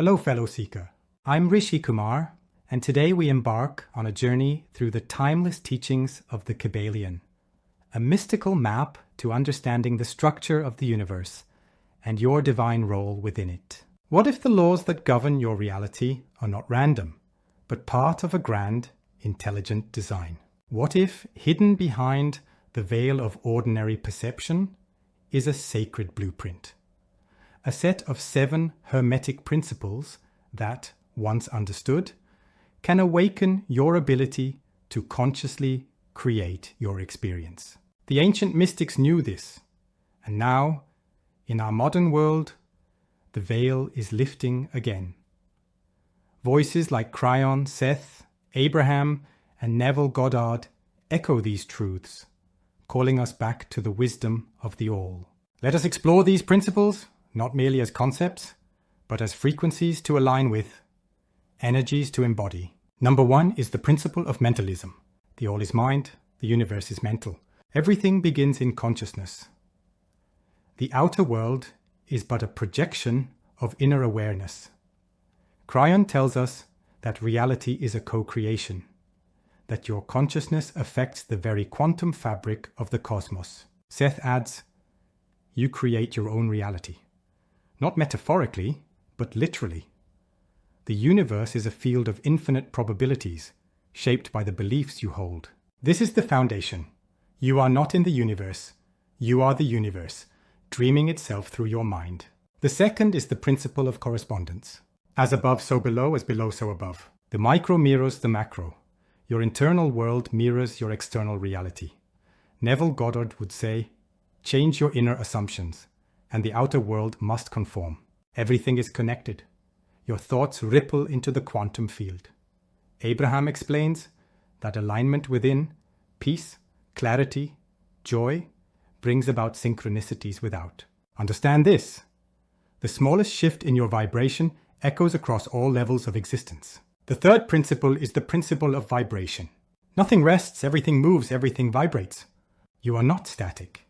Hello, fellow seeker. I'm Rishie Kumar, and today we embark on a journey through the timeless teachings of the Kybalion, a mystical map to understanding the structure of the universe and your divine role within it. What if the laws that govern your reality are not random, but part of a grand, intelligent design? What if hidden behind the veil of ordinary perception is a sacred blueprint? A set of 7 Hermetic Principles that, once understood, can awaken your ability to consciously create your experience. The ancient mystics knew this, and now, in our modern world, the veil is lifting again. Voices like Kryon, Seth, Abraham, and Neville Goddard echo these truths, calling us back to the wisdom of the All. Let us explore these principles, not merely as concepts, but as frequencies to align with, energies to embody. Number 1 is the principle of mentalism. The all is mind, the universe is mental. Everything begins in consciousness. The outer world is but a projection of inner awareness. Kryon tells us that reality is a co-creation, that your consciousness affects the very quantum fabric of the cosmos. Seth adds, you create your own reality. Not metaphorically, but literally. The universe is a field of infinite probabilities, shaped by the beliefs you hold. This is the foundation. You are not in the universe. You are the universe, dreaming itself through your mind. The second is the principle of correspondence. As above, so below, as below, so above. The micro mirrors the macro. Your internal world mirrors your external reality. Neville Goddard would say, change your inner assumptions, and the outer world must conform. Everything is connected. Your thoughts ripple into the quantum field. Abraham explains that alignment within, peace, clarity, joy, brings about synchronicities without. Understand this. The smallest shift in your vibration echoes across all levels of existence. The third principle is the principle of vibration. Nothing rests, everything moves, everything vibrates. You are not static.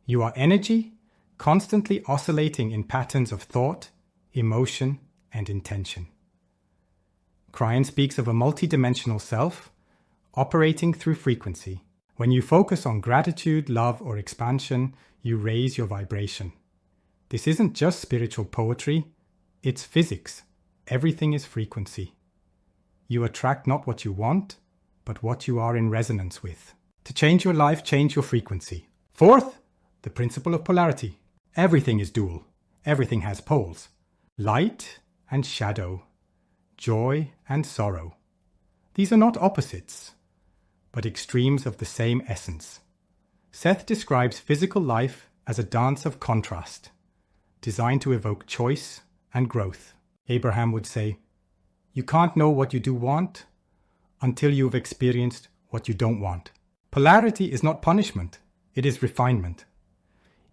You are energy, constantly oscillating in patterns of thought, emotion, and intention. Kryon speaks of a multidimensional self operating through frequency. When you focus on gratitude, love, or expansion, you raise your vibration. This isn't just spiritual poetry, it's physics. Everything is frequency. You attract not what you want, but what you are in resonance with. To change your life, change your frequency. Fourth, the principle of polarity. Everything is dual. Everything has poles. Light and shadow. Joy and sorrow. These are not opposites, but extremes of the same essence. Seth describes physical life as a dance of contrast, designed to evoke choice and growth. Abraham would say, you can't know what you do want until you've experienced what you don't want. Polarity is not punishment, it is refinement.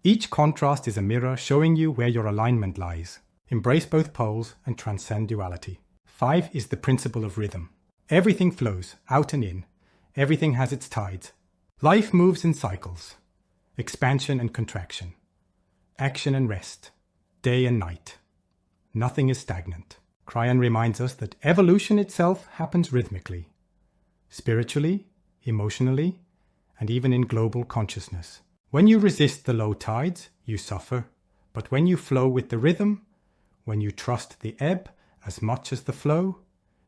Each contrast is a mirror showing you where your alignment lies. Embrace both poles and transcend duality. 5 is the principle of rhythm. Everything flows, out and in. Everything has its tides. Life moves in cycles. Expansion and contraction. Action and rest. Day and night. Nothing is stagnant. Kryon reminds us that evolution itself happens rhythmically. Spiritually, emotionally, and even in global consciousness. When you resist the low tides, you suffer. But when you flow with the rhythm, when you trust the ebb as much as the flow,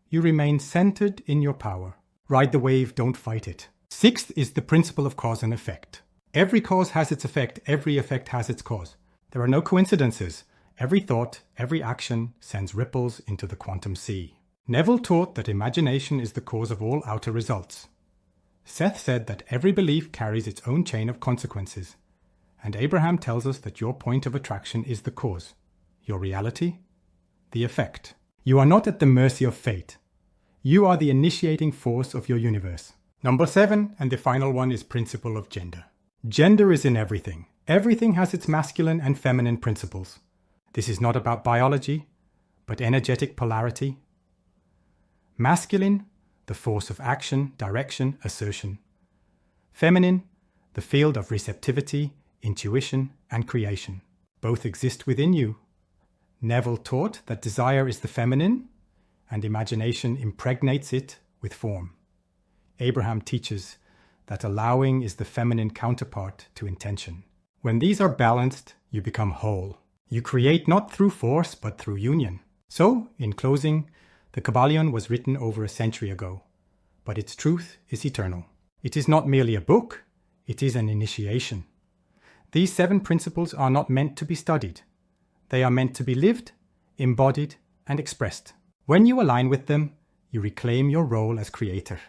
you remain centered in your power. Ride the wave, don't fight it. 6th is the principle of cause and effect. Every cause has its effect, every effect has its cause. There are no coincidences. Every thought, every action sends ripples into the quantum sea. Neville taught that imagination is the cause of all outer results. Seth said that every belief carries its own chain of consequences. And Abraham tells us that your point of attraction is the cause. Your reality, the effect. You are not at the mercy of fate. You are the initiating force of your universe. Number 7, and the final one, is principle of gender. Gender is in everything. Everything has its masculine and feminine principles. This is not about biology, but energetic polarity. Masculine, the force of action, direction, assertion. Feminine, the field of receptivity, intuition, and creation. Both exist within you. Neville taught that desire is the feminine and imagination impregnates it with form. Abraham teaches that allowing is the feminine counterpart to intention. When these are balanced, you become whole. You create not through force, but through union. So, in closing, the Kybalion was written over a century ago, but its truth is eternal. It is not merely a book, it is an initiation. These 7 principles are not meant to be studied. They are meant to be lived, embodied, and expressed. When you align with them, you reclaim your role as creator.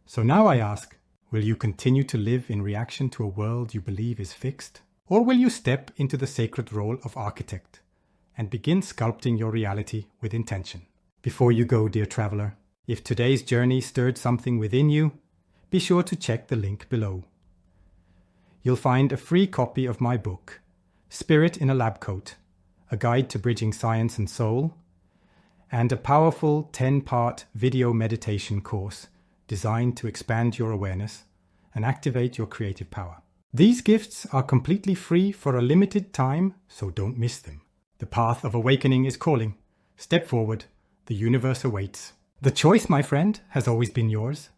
So now I ask, will you continue to live in reaction to a world you believe is fixed? Or will you step into the sacred role of architect and begin sculpting your reality with intention? Before you go, dear traveler, if today's journey stirred something within you, be sure to check the link below. You'll find a free copy of my book, Spirit in a Lab Coat, a guide to bridging science and soul, and a powerful 10-part video meditation course designed to expand your awareness and activate your creative power. These gifts are completely free for a limited time, so don't miss them. The path of awakening is calling. Step forward. The universe awaits. The choice, my friend, has always been yours.